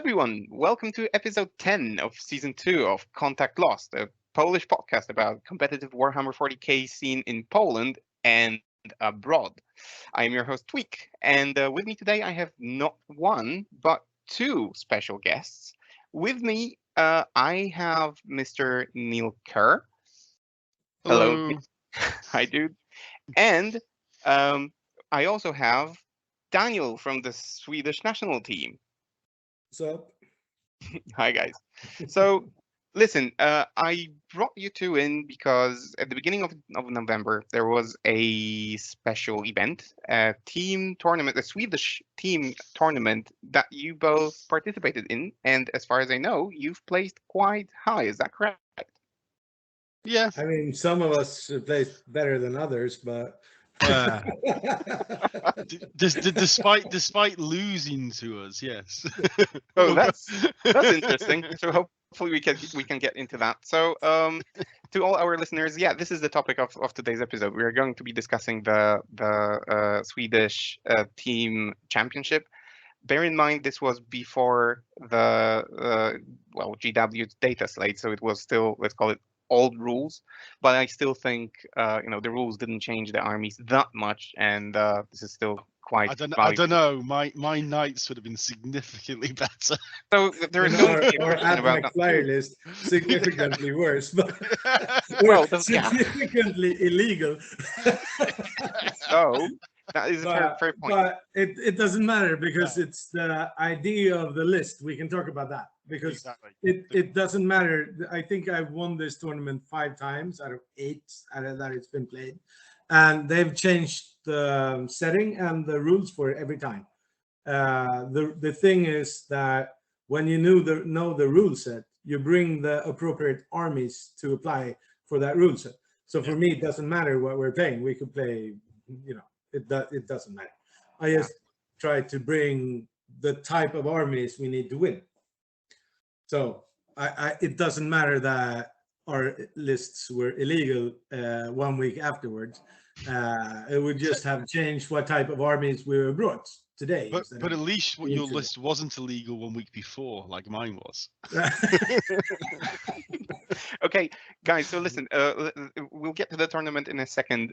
everyone, welcome to episode 10 of season 2 of Contact Lost, a Polish podcast about competitive Warhammer 40k scene in Poland and abroad. I am your host Tweak, and with me today I have not one but two special guests. With me, I have Mr. Neil Kerr. Hello. Hi, dude. And I also have Daniel from the Swedish National Team. What's up? Hi, guys. So, listen, I brought you two in because at the beginning of November, there was a special event, a team tournament, a Swedish team tournament that you both participated in. And as far as I know, you've placed quite high. Is that correct? Yeah. I mean, some of us play better than others, but despite losing to us, yes. Oh, that's interesting. So hopefully we can get into that. So to all our listeners, yeah, this is the topic of today's episode. We are going to be discussing the Swedish Team Championship. Bear in mind, this was before the GW Dataslate, so it was still, let's call it, old rules, but I still think the rules didn't change the armies that much, and this is still quite. I don't know. My knights would have been significantly better. So there is going to be a or question at my about flyer list significantly worse, but well, significantly illegal. So that is a fair point. But it doesn't matter because it's the idea of the list. We can talk about that because Exactly. it doesn't matter. I think I've won this tournament 5 times out of 8 that it's been played, and they've changed the setting and the rules for it every time. The thing is that when you know the rule set, you bring the appropriate armies to apply for that rule set. So for me, it doesn't matter what we're playing. We could play, it doesn't matter. I just try to bring the type of armies we need to win. So it doesn't matter that our lists were illegal 1 week afterwards. It would just have changed what type of armies we were brought today. But at least your list wasn't illegal 1 week before, like mine was. Okay, guys. So listen, we'll get to the tournament in a second.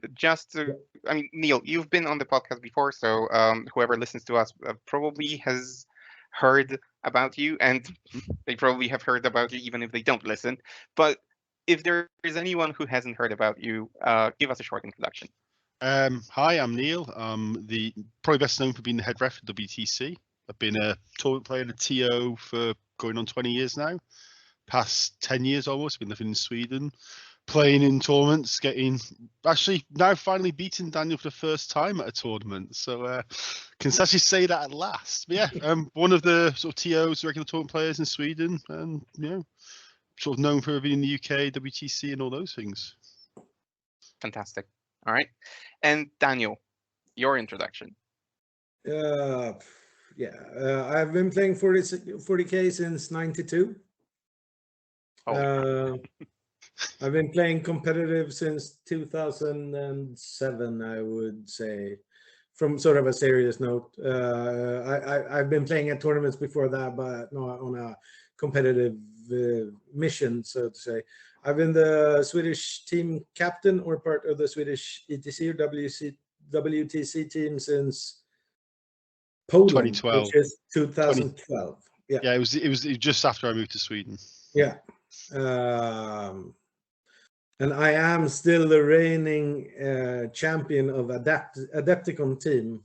Neil, you've been on the podcast before, so whoever listens to us probably has heard about you, and they probably have heard about you even if they don't listen. But if there is anyone who hasn't heard about you, give us a short introduction. Hi, I'm Neil. The probably best known for being the head ref at WTC. I've been a tournament player and a TO for going on 20 years now. Past 10 years almost, been living in Sweden, playing in tournaments, actually now finally beating Daniel for the first time at a tournament. So can actually say that at last. But yeah, one of the sort of TOs, regular tournament players in Sweden, and sort of known for being in the UK, WTC, and all those things. Fantastic. All right, and Daniel, your introduction. I've been playing 40k since '92. I've been playing competitive since 2007, I would say, from sort of a serious note. I've been playing at tournaments before that, but not on a competitive mission, so to say. I've been the Swedish Team Captain or part of the Swedish ETC or WTC team since Poland, 2012. which is 2012. Yeah, it was just after I moved to Sweden. Yeah. And I am still the reigning champion of Adepticon team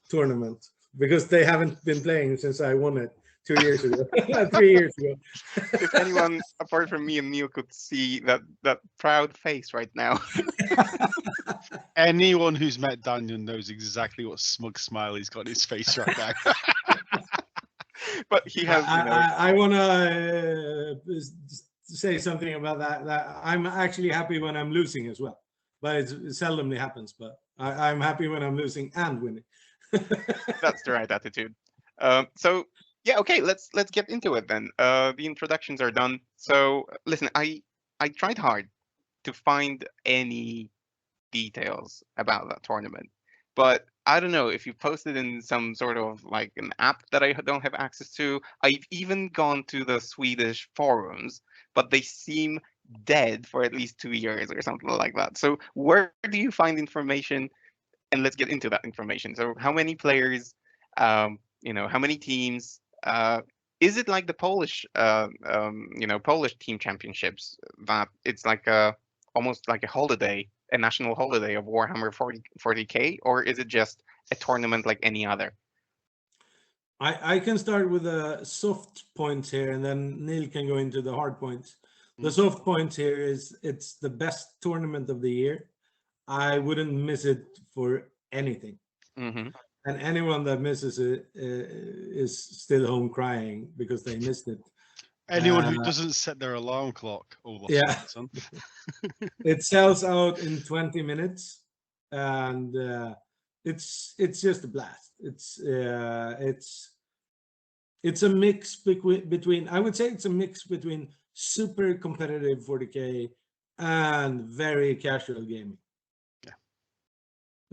tournament because they haven't been playing since I won it 2 years ago, 3 years ago. If anyone apart from me and Neil could see that proud face right now. Anyone who's met Daniel knows exactly what smug smile he's got in his face right now. But he has. I want to say something about that I'm actually happy when I'm losing as well, but it seldomly happens. But I'm happy when I'm losing and winning. That's the right attitude. So yeah, okay, let's get into it then. The introductions are done. So listen, I tried hard to find any details about that tournament, but I don't know if you posted in some sort of like an app that I don't have access to. I've even gone to the Swedish forums, but they seem dead for at least 2 years or something like that. So where do you find information? And let's get into that information. So how many players, how many teams? Is it like the Polish, Polish team championships that it's like almost like a holiday, a national holiday of Warhammer 40k, or is it just a tournament like any other? I can start with the soft points here, and then Neil can go into the hard points. The soft points here is it's the best tournament of the year. I wouldn't miss it for anything. Mm-hmm. And anyone that misses it is still home crying because they missed it. Anyone who doesn't set their alarm clock. Oh, yeah. It sells out in 20 minutes, and it's just a blast. It's a mix between I would say it's a mix between super competitive 40k and very casual gaming. Yeah.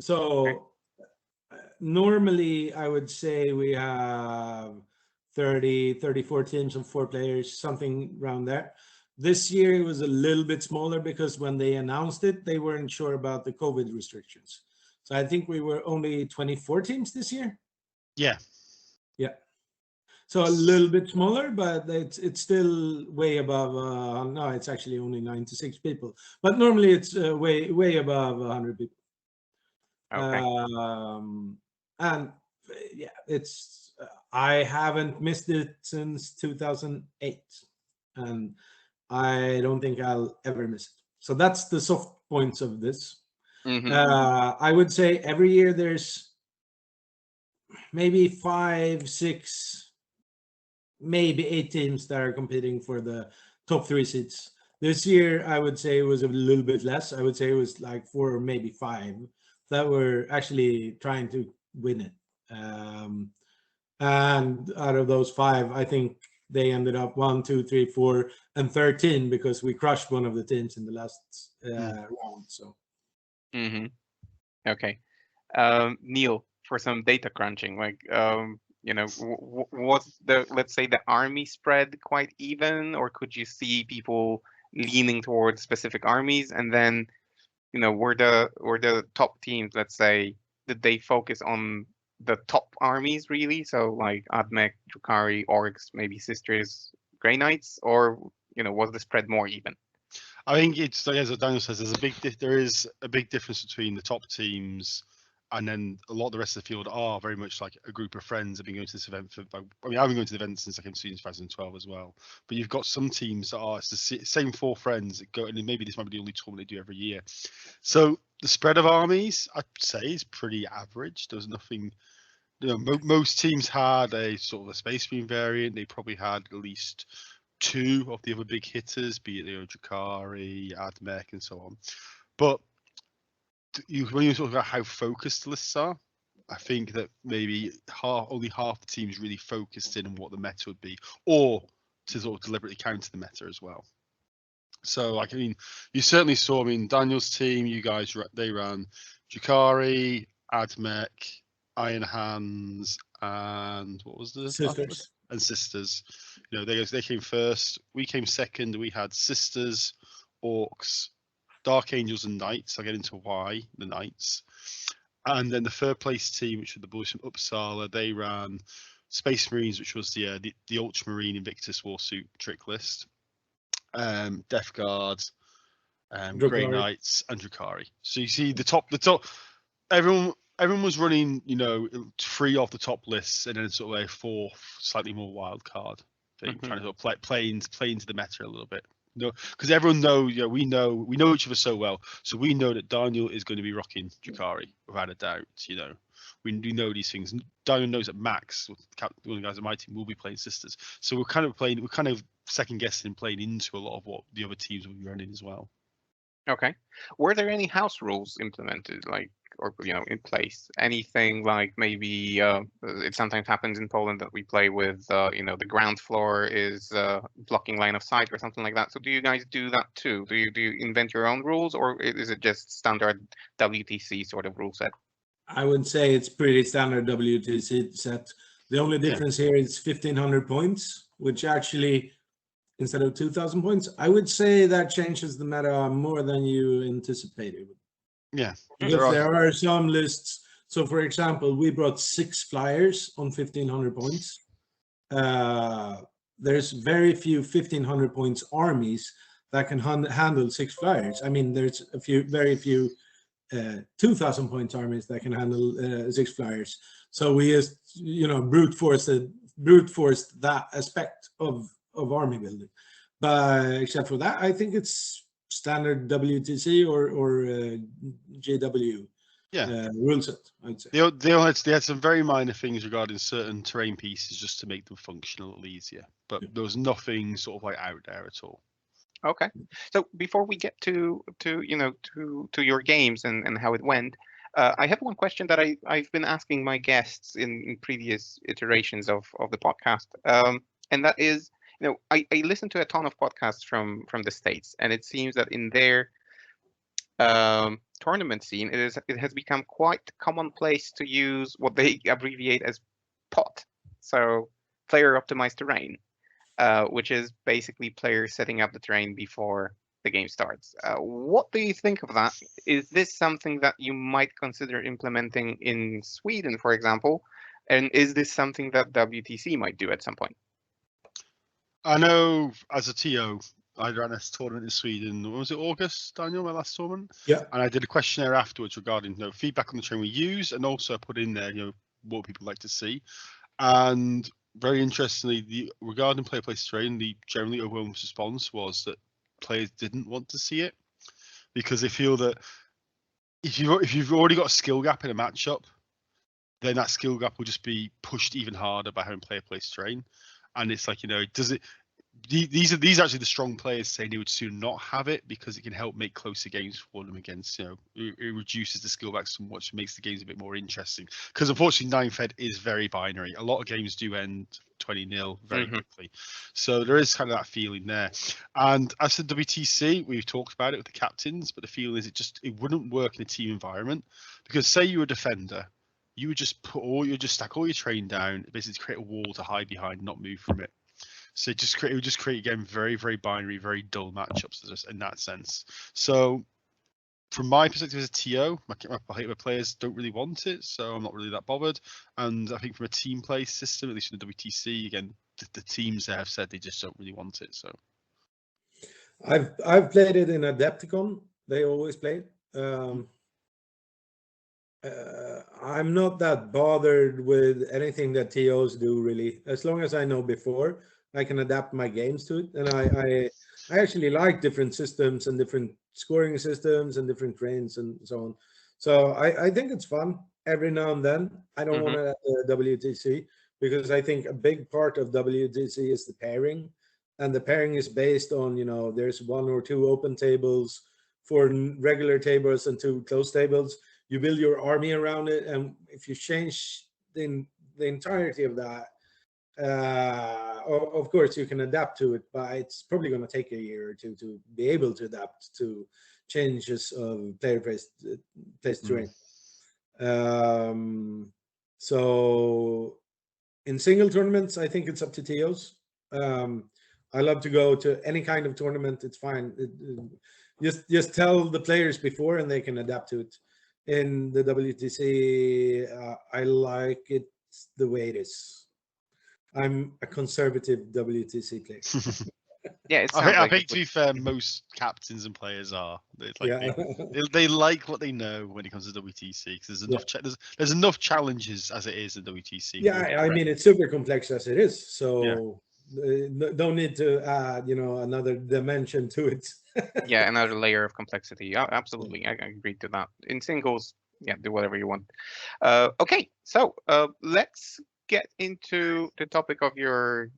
So normally I would say we have 34 teams and 4 players, something around there. This year it was a little bit smaller because when they announced it, they weren't sure about the COVID restrictions. So I think we were only 24 teams this year. Yeah. Yeah. So a little bit smaller, but it's still way above. No, it's actually only 96 people. But normally it's way above 100 people. Okay. And yeah, it's I haven't missed it since 2008, and I don't think I'll ever miss it. So that's the soft points of this. Mm-hmm. I would say every year there's maybe 5, 6, maybe 8 teams that are competing for the top 3 seats. This year, I would say it was a little bit less. I would say it was like 4 or maybe 5 that were actually trying to win it. And out of those 5, I think they ended up 1, 2, 3, 4, and 13 because we crushed one of the teams in the last round. So. Mm-hmm. Okay. Neil, for some data crunching, like was let's say the army spread quite even, or could you see people leaning towards specific armies? And then were the top teams, let's say, did they focus on the top armies really? So like Admech, Drukhari, Orcs, maybe Sisters, Grey Knights, or was the spread more even? I think it's like, as Daniel says, there is a big difference between the top teams and then a lot of the rest of the field are very much like a group of friends that have been going to this event I've been going to the event since I came to 2012 as well. But you've got some teams that are it's the same 4 friends that go, and maybe this might be the only tournament they do every year. So the spread of armies, I'd say, is pretty average. There's nothing. Most teams had a sort of a Space Marine variant. They probably had at least 2 of the other big hitters, be it Drukhari, Admech, and so on. But when you talk about how focused the lists are, I think that maybe only half the teams really focused in on what the meta would be, or to sort of deliberately counter the meta as well. So, like, I mean, you certainly saw. I mean, Daniel's team, you guys, they ran Drukhari, Admech, Iron Hands, and what was the Sisters? And Sisters. They came first. We came second. We had Sisters, Orcs, Dark Angels, and Knights. I'll get into why the Knights. And then the third place team, which were the boys from Uppsala, they ran Space Marines, which was the Ultramarine Invictus Warsuit trick list, Death Guard, Grey Knights, and Drukhari. So you see the top. Everyone was running, 3 off the top lists, and then sort of a 4th, slightly more wild card thing, trying to sort of play into the meta a little bit. Because everyone we know each other so well, so we know that Daniel is going to be rocking Drukhari without a doubt. We know these things. Daniel knows that Max, one of the guys on my team, will be playing Sisters. So we're kind of second guessing, playing into a lot of what the other teams will be running as well. Okay. Were there any house rules implemented, or in place? Anything like maybe it sometimes happens in Poland that we play with the ground floor is blocking line of sight or something like that. So do you guys do that too? Do you invent your own rules, or is it just standard WTC sort of rule set? I would say it's pretty standard WTC set. The only difference here is 1,500 points, which actually, instead of 2,000 points, I would say that changes the meta more than you anticipated. Yeah. Because there are some lists. So, for example, we brought 6 flyers on 1,500 points. There's very few 1,500 points armies that can handle 6 flyers. I mean, there's very few 2,000 points armies that can handle 6 flyers. So we just, brute forced that aspect of army building. But except for that, I think it's standard WTC or GW rule set, I'd say. They had some very minor things regarding certain terrain pieces just to make them function a little easier, but there was nothing sort of like out there at all. Okay, so before we get to your games and how it went, I have one question that I've been asking my guests in previous iterations of the podcast, and that is, I listen to a ton of podcasts from the States, and it seems that in their tournament scene, it has become quite commonplace to use what they abbreviate as POT, so player optimized terrain. Which is basically players setting up the terrain before the game starts. What do you think of that? Is this something that you might consider implementing in Sweden, for example? And is this something that WTC might do at some point? I know as a TO, I ran a tournament in Sweden. Was it August, Daniel, my last tournament? Yeah. And I did a questionnaire afterwards regarding feedback on the terrain we use, and also put in there, what people like to see. And very interestingly, regarding player-placed terrain, the generally overwhelming response was that players didn't want to see it because they feel that if you've already got a skill gap in a matchup, then that skill gap will just be pushed even harder by having player-placed terrain. And it's like, does it? These are actually the strong players saying they would sooner not have it because it can help make closer games for them against, it reduces the skill back so much, makes the games a bit more interesting. Because unfortunately, 9-Fed is very binary. A lot of games do end 20-0 very quickly. So there is kind of that feeling there. And as for WTC, we've talked about it with the captains, but the feeling is it wouldn't work in a team environment. Because say you're a defender, you would just stack all your terrain down, basically create a wall to hide behind, not move from it. So it would just create again very, very binary, very dull matchups in that sense. So from my perspective as a TO, my players don't really want it, so I'm not really that bothered. And I think from a team play system, at least in the WTC, again, the teams there have said they just don't really want it. So I've played it in Adepticon. They always play it. I'm not that bothered with anything that TOs do, really. As long as I know before, I can adapt my games to it. And I actually like different systems and different scoring systems and different trains and so on. So I think it's fun every now and then. I don't want it at the WTC because I think a big part of WTC is the pairing. And the pairing is based on, there's 1 or 2 open tables, 4 regular tables and 2 closed tables. You build your army around it, and if you change the entirety of that, of course you can adapt to it, but it's probably going to take a year or 2 to be able to adapt to changes of player-placed terrain. So in single tournaments, I think it's up to TOs. I love to go to any kind of tournament. It's fine. Just tell the players before, and they can adapt to it. In the WTC, I like it the way it is. I'm a conservative WTC player. Yeah, I think to be fair, most captains and players are. They like what they know when it comes to WTC because there's enough challenges as it is in WTC. Yeah, I mean it's super complex as it is, so don't need to add another dimension to it. Yeah, another layer of complexity. Yeah, absolutely, I agree to that. In singles, do whatever you want. Okay, so let's get into the topic of your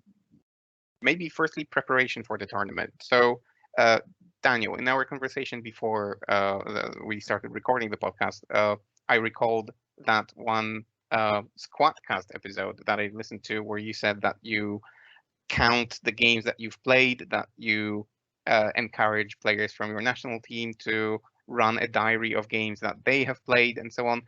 maybe firstly preparation for the tournament. So Daniel, in our conversation before we started recording the podcast, I recalled that one Squadcast episode that I listened to where you said that you count the games that you've played, that you encourage players from your national team to run a diary of games that they have played and so on.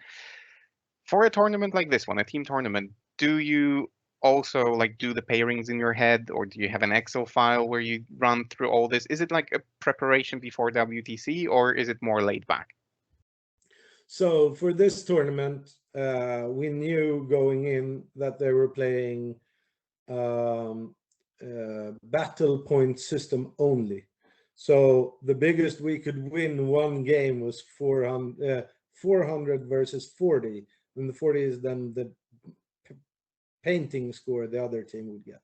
For a tournament like this one, a team tournament, do you also like do the pairings in your head, or do you have an Excel file where you run through all this? Is it like a preparation before WTC, or is it more laid back? So for this tournament, we knew going in that they were playing battle point system only. So the biggest we could win one game was 400 versus 40, and the 40 is then the painting score the other team would get.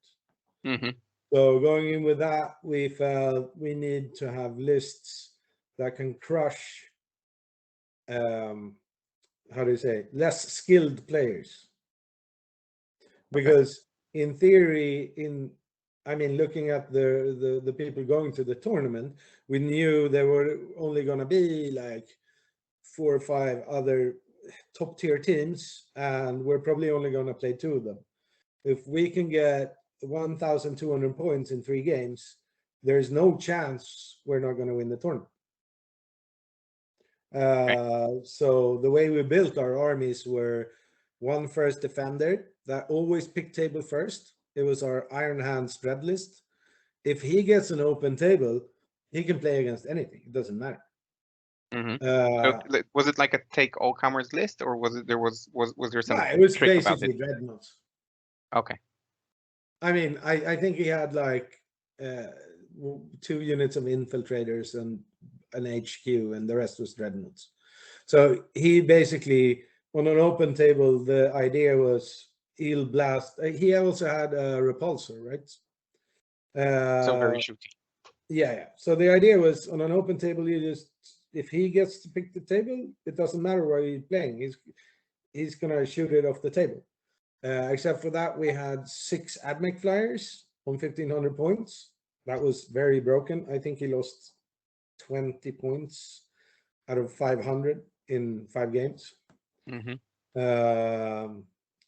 Mm-hmm. So going in with that, we felt we need to have lists that can crush, how do you say, less skilled players. Because in theory, looking at the people going to the tournament, we knew there were only going to be like 4 or 5 other top tier teams, and we're probably only going to play 2 of them. If we can get 1,200 points in 3 games, there's no chance we're not going to win the tournament. So the way we built our armies were 1 first defender that always picked table first. It was our Iron Hand spread list. If he gets an open table, he can play against anything. It doesn't matter. Mm-hmm. So was it like a take all comers list, or was it was there some it was trick about basically it? dreadnoughts. Okay. I mean, I think he had like 2 units of infiltrators and an HQ, and the rest was dreadnoughts. So he basically, on an open table, the idea was he'll blast. He also had a repulsor, right? So very shooty. Yeah. So the idea was on an open table, you just, if he gets to pick the table, it doesn't matter where he's playing. He's gonna shoot it off the table. Except for that, we had 6 AdMech flyers on 1,500 points. That was very broken. I think he lost 20 points out of 500 in 5 games. Mm-hmm.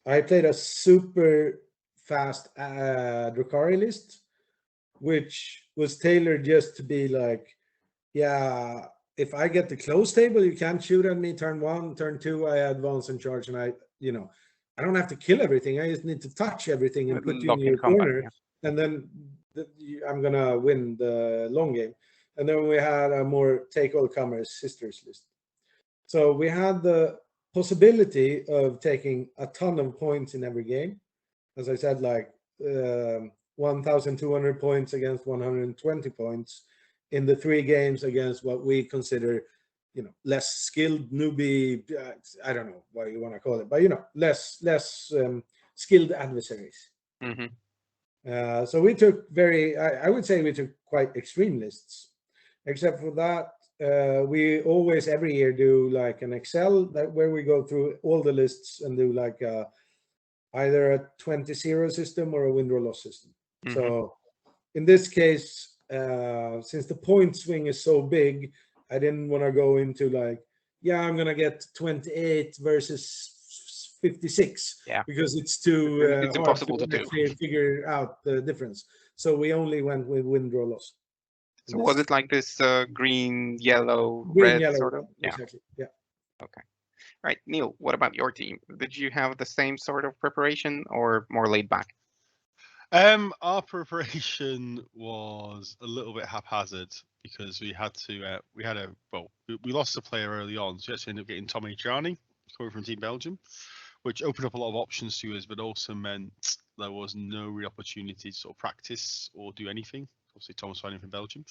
I played a super fast Drukhari list, which was tailored just to be like, yeah, if I get the close table, you can't shoot at me turn 1, turn 2, I advance and charge, and I don't have to kill everything. I just need to touch everything and put you in your corner, and then I'm gonna win the long game. And then we had a more take all comers sisters list. So we had the possibility of taking a ton of points in every game. As I said, like 1,200 points against 120 points in the 3 games against what we consider, less skilled newbie. I don't know what you want to call it, but less skilled adversaries. Mm-hmm. So we took I would say we took quite extreme lists. Except for that, we always every year do like an Excel where we go through all the lists and do like either a 20-0 system or a win-draw-loss system. Mm-hmm. So in this case, since the point swing is so big, I didn't want to go into like, I'm going to get 28 versus 56 because it's too it's impossible to do. Figure out the difference. So we only went with win-draw-loss. So was it like this green, yellow, red yellow, sort of? Yeah. Exactly. Yeah. Okay. All right, Neil, what about your team? Did you have the same sort of preparation or more laid back? Our preparation was a little bit haphazard because we lost a player early on, so we actually ended up getting Tom Adriani coming from Team Belgium, which opened up a lot of options to us, but also meant there was no real opportunity to sort of practice or do anything. Obviously, Tom was fighting from Belgium.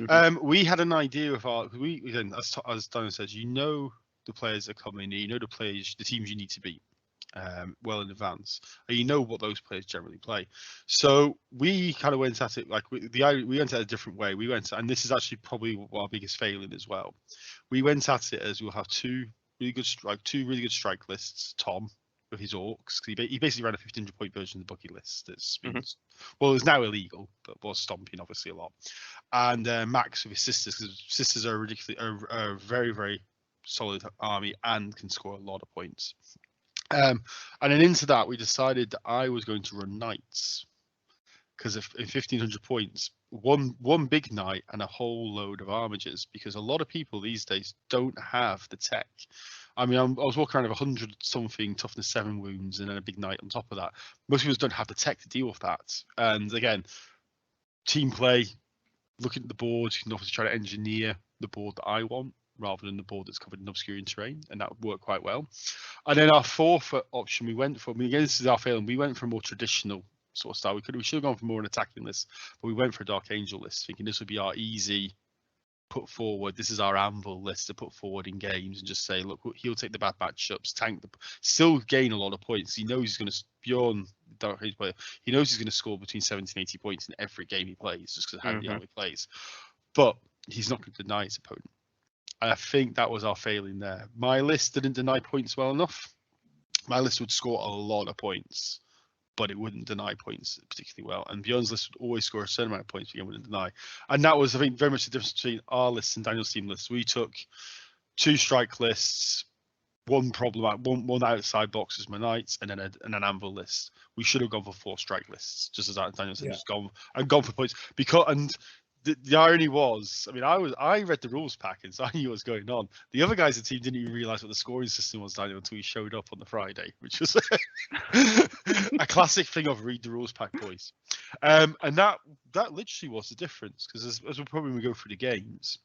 Mm-hmm. We had an idea of as Daniel says, the players that come in, the teams you need to beat well in advance, and you know what those players generally play. So we kind of went at it like we went at it a different way. We went, and this is actually probably our biggest failing as well. We went at it as we'll have two really good strike lists. Tom with his orcs, he basically ran a 1,500-point version of the bucket list. That's it's now illegal, but was stomping obviously a lot. And Max with his sisters, because sisters are a very, very solid army and can score a lot of points. And then into that, we decided that I was going to run knights, because in 1,500 points, one big knight and a whole load of armigers, because a lot of people these days don't have the tech. I mean, I was walking around with 100 something toughness 7 wounds and then a big knight on top of that. Most people don't have the tech to deal with that. And again, team play, looking at the board, you can obviously try to engineer the board that I want rather than the board that's covered in obscuring terrain, and that would work quite well. And then our fourth option, we went for, I mean, again, this is our failing, we went for a more traditional sort of style. We should have gone for more an attacking list, but we went for a Dark Angel list, thinking this would be our easy put forward. This is our anvil list to put forward in games and just say, look, he'll take the bad matchups, tank the, still gain a lot of points. He knows he's going to, beyond Dark Angel player, he knows he's going to score between 70 and 80 points in every game he plays, just because of how the army plays. But he's not going to deny his opponent. And I think that was our failing there. My list didn't deny points well enough. My list would score a lot of points, but it wouldn't deny points particularly well. And Bjorn's list would always score a certain amount of points, but it wouldn't deny. And that was, I think, very much the difference between our lists and Daniel's team lists. We took 2 strike lists, one outside box as my knights, and then an anvil list. We should have gone for 4 strike lists, just as Daniel said, just gone for points. Because and the irony was, I mean, I read the rules package, so I knew what was going on. The other guys in the team didn't even realise what the scoring system was, Daniel, until he showed up on the Friday, which was a classic thing of read the rules pack, boys. And that literally was the difference, because as we probably go through the games,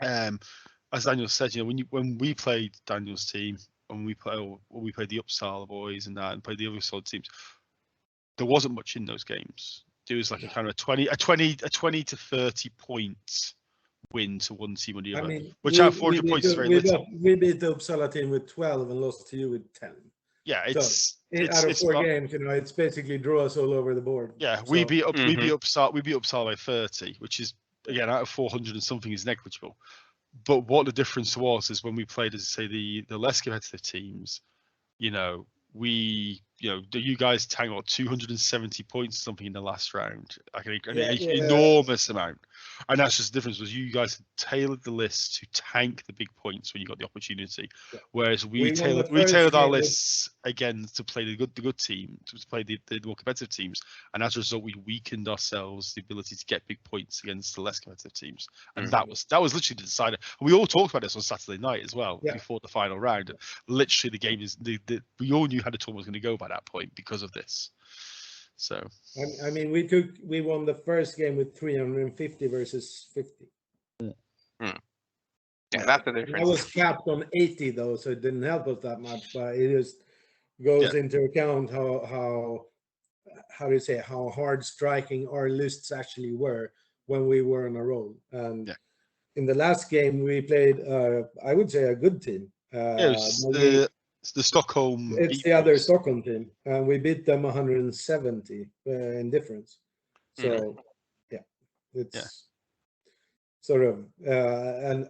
as Daniel said, you know, when we played Daniel's team, when we played the Uppsala boys and that, and played the other solid teams, there wasn't much in those games. There was like a kind of 20 to 30 points win to one team or the other, which out of 400 points is very little. We beat the Uppsala team with 12 and lost to you with 10. Yeah, it's out of 4 games, you know, it's basically draws all over the board. Yeah, so. we beat Uppsala by 30, which is again out of 400 and something is negligible. But what the difference was is when we played, as I say, the less competitive teams, you know, you guys tanked 270 points or something in the last round, like an enormous amount. And that's just the difference, was you guys had tailored the list to tank the big points when you got the opportunity, whereas we tailored our lists again to play the good team, to play the more competitive teams, and as a result we weakened ourselves the ability to get big points against the less competitive teams. And that was literally the decider. And we all talked about this on Saturday night as well, before the final round. Literally the game is we all knew how the tournament was going to go by that point because of this. So I mean, we won the first game with 350 versus 50. Yeah, that's the difference. I was capped on 80 though, so it didn't help us that much. But it just goes into account how do you say, how hard striking our lists actually were when we were on a roll. And in the last game we played, I would say, a good team. It's the Stockholm. It's the other Stockholm team, and we beat them 170 in difference. So, it's sort of. And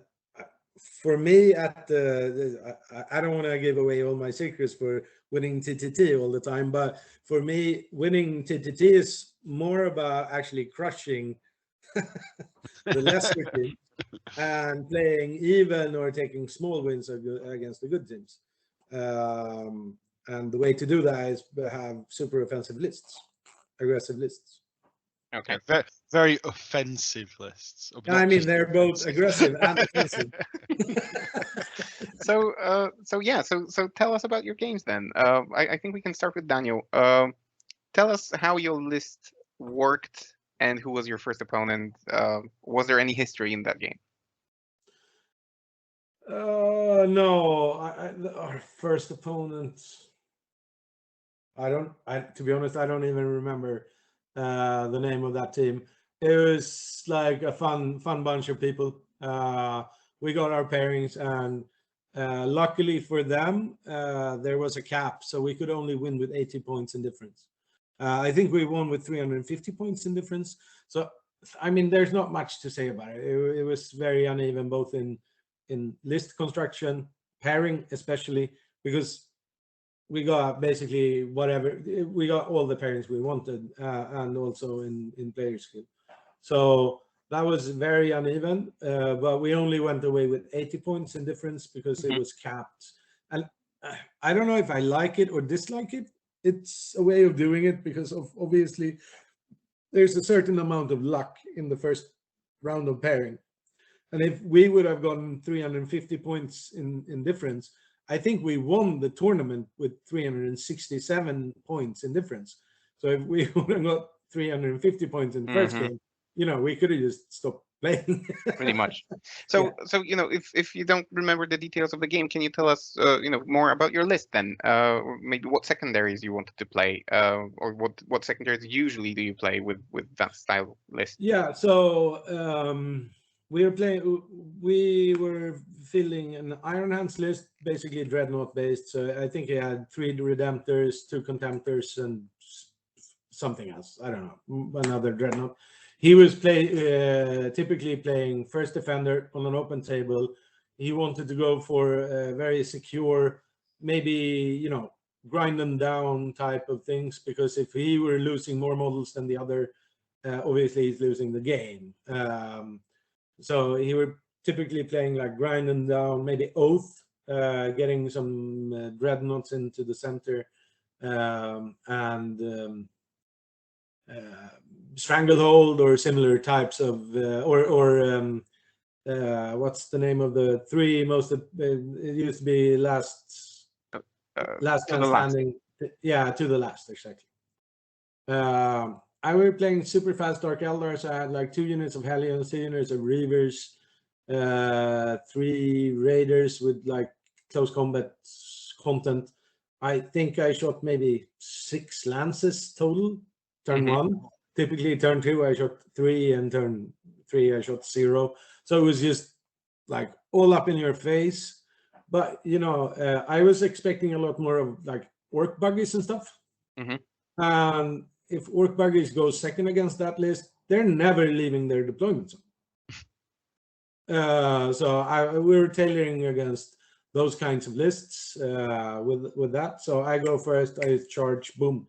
for me, I don't want to give away all my secrets for winning TTT all the time, but for me, winning TTT is more about actually crushing the lesser teams and playing even or taking small wins against the good teams. And the way to do that is to have super offensive lists, aggressive lists. Okay, very offensive lists. I mean, they're both aggressive and offensive. So tell us about your games then. I think we can start with Daniel. Tell us how your list worked and who was your first opponent. Was there any history in that game? No, our first opponent. To be honest, I don't even remember the name of that team. It was like a fun bunch of people. We got our pairings, and luckily for them, there was a cap, so we could only win with 80 points in difference. I think we won with 350 points in difference. So, I mean, there's not much to say about it. It was very uneven, both in list construction, pairing especially, because we got basically whatever, we got all the pairings we wanted, and also in player skill. So that was very uneven, but we only went away with 80 points in difference because it was capped. And I don't know if I like it or dislike it. It's a way of doing it because obviously there's a certain amount of luck in the first round of pairing. And if we would have gotten 350 points in difference, I think we won the tournament with 367 points in difference. So if we would have got 350 points in the first game, you know, we could have just stopped playing. Pretty much. So, so you know, if you don't remember the details of the game, can you tell us, you know, more about your list then? Or maybe what secondaries you wanted to play, or what secondaries usually do you play with that style list? Yeah. So we were filling an Iron Hands list, basically Dreadnought based. So I think he had 3 Redemptors, 2 Contemptors, and something else. I don't know, another Dreadnought. He was typically playing first defender on an open table. He wanted to go for a very secure, maybe, you know, grind them down type of things, because if he were losing more models than the other, obviously he's losing the game. So he were typically playing like grind them down, maybe Oath, getting some Dreadnoughts into the center, and Stranglehold or similar types of what's the name of the 3 most? It used to be last man standing. Yeah, to the last, exactly. I were playing super fast Dark Eldar, so I had like 2 units of Hellions, 2 units of Reavers, 3 Raiders with like close combat content. I think I shot maybe 6 Lances total. Turn 1. Typically turn 2 I shot 3, and turn 3 I shot 0. So it was just like all up in your face. But you know, I was expecting a lot more of like Orc Buggies and stuff. And if Orc Buggies go second against that list, they're never leaving their deployment zone. So we were tailoring against those kinds of lists with that. So I go first, I charge, boom,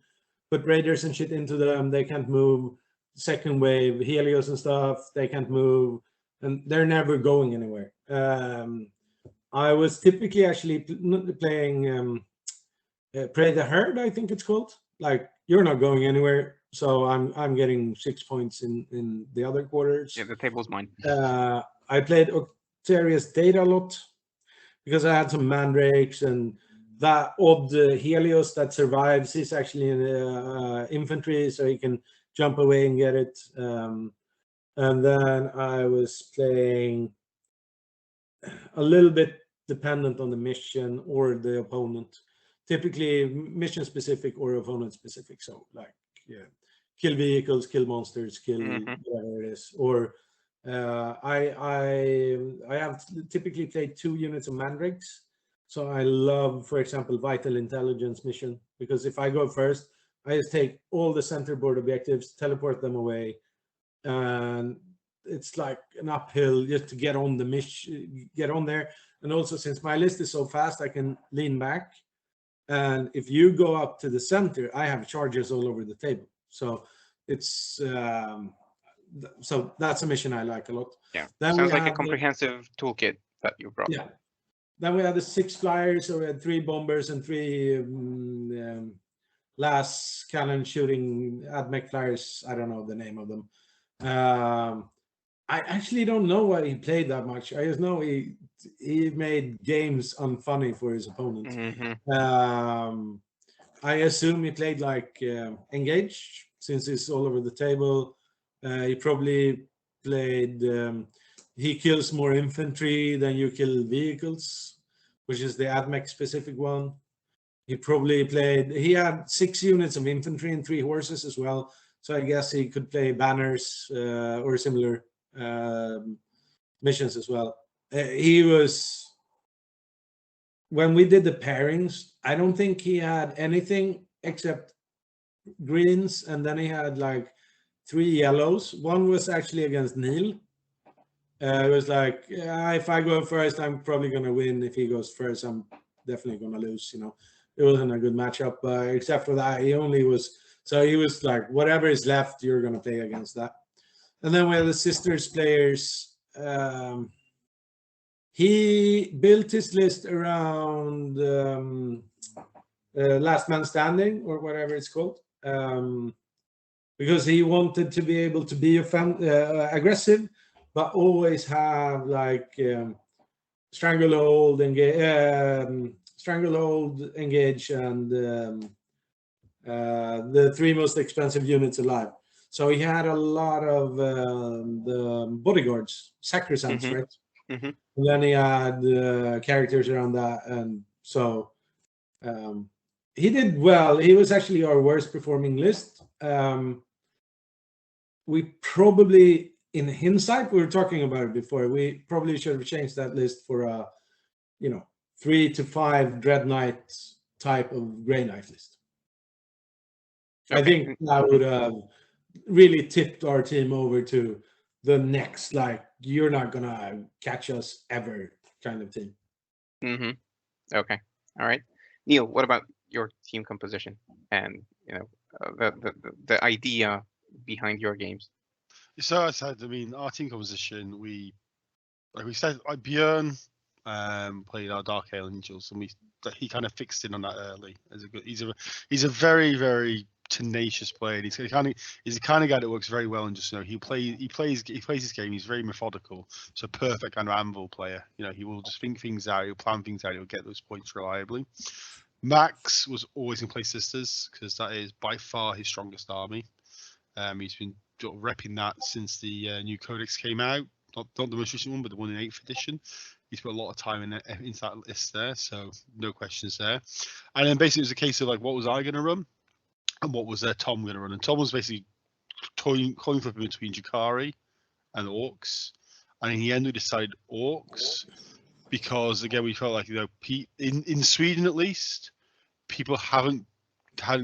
put Raiders and shit into them. They can't move. Second wave, Helios and stuff, they can't move, and they're never going anywhere. I was typically actually playing Prey the Herd, I think it's called. Like, you're not going anywhere, so I'm getting 6 points in the other quarters. Yeah, the table's mine. I played Octarius Data a lot because I had some Mandrakes, and that odd Helios that survives is actually in infantry, so he can jump away and get it. And then I was playing a little bit dependent on the mission or the opponent. Typically mission specific or opponent specific. So like, yeah, kill vehicles, kill monsters, kill whatever it is. Or I have typically played 2 units of Mandrakes. So I love, for example, Vital Intelligence mission, because if I go first, I just take all the center board objectives, teleport them away, and it's like an uphill just to get on the mission, get on there. And also, since my list is so fast, I can lean back. And if you go up to the center, I have charges all over the table. So it's so that's a mission I like a lot. Yeah, then sounds like a comprehensive toolkit that you brought. Yeah. Then we had the 6 flyers, so we had 3 bombers and 3 last cannon shooting AdMech flyers. I don't know the name of them. I actually don't know why he played that much. I just know he made games unfunny for his opponent. I assume he played like Engage, since it's all over the table. He probably played he kills more infantry than you kill vehicles, which is the AdMech specific one. He probably played, he had 6 units of infantry and 3 horses as well. So I guess he could play banners or similar missions as well. He was, when we did the pairings, I don't think he had anything except greens, and then he had like 3 yellows. One was actually against Neil. It was like, if I go first, I'm probably going to win. If he goes first, I'm definitely going to lose. You know, it wasn't a good matchup. Except for that, he only was, so he was like, whatever is left, you're going to play against that. And then we had the sisters players. He built his list around last man standing, or whatever it's called, because he wanted to be able to be aggressive, but always have like stranglehold and Stranglehold, Engage, and the 3 most expensive units alive. So he had a lot of the bodyguards, sacrosancts, Mhm. right? Mhm. And then he had characters around that, and so he did well. He was actually our worst performing list. We probably, in hindsight, we were talking about it before. We probably should have changed that list for a, 3 to 5 Dread Knight type of Grey Knight list. I Okay. think that would have really tipped our team over to the next, like, you're not gonna catch us ever kind of team. Mm-hmm. Okay. All right. Neil, what about your team composition and the idea behind your games? So I said, I mean, our team composition, like we said, Björn played our Dark Angels, and he kind of fixed in on that early. He's a very, very tenacious player. He's the kind of guy that works very well, and just he plays his game. He's very methodical. So perfect kind of anvil player. He will just think things out. He'll plan things out. He'll get those points reliably. Max was always in Play Sisters because that is by far his strongest army. He's been repping that since the new codex came out. Not the most recent one, but the one in 8th edition. He's put a lot of time into that list there, so no questions there. And then basically it was a case of like, what was I going to run, and what was Tom going to run? And Tom was basically coin flipping between Jakari and Orcs, and in the end we decided Orcs because again we felt like in Sweden at least people hadn't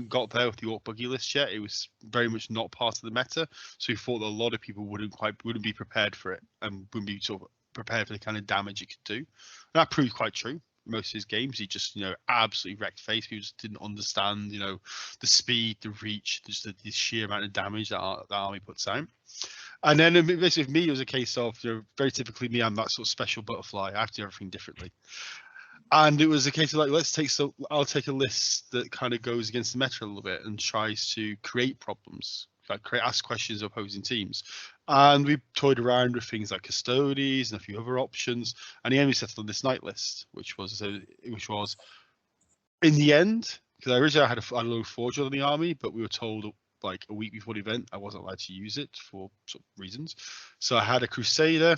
got there with the Orc buggy list yet. It was very much not part of the meta, so we thought that a lot of people wouldn't be prepared for it and wouldn't be sort of prepared for the kind of damage it could do. And that proved quite true. Most of his games, he just absolutely wrecked face. People just didn't understand the speed, the reach, just the sheer amount of damage that army puts out. And then basically, me, it was a case of very typically me, I'm that sort of special butterfly. I have to do everything differently. And it was a case of like, I'll take a list that kind of goes against the meta a little bit and tries to create problems, ask questions of opposing teams. And we toyed around with things like Custodes and a few other options. And the end we settled on this night list, which was in the end, because originally I had a low forge on the army, but we were told like a week before the event I wasn't allowed to use it for sort of reasons. So I had a Crusader,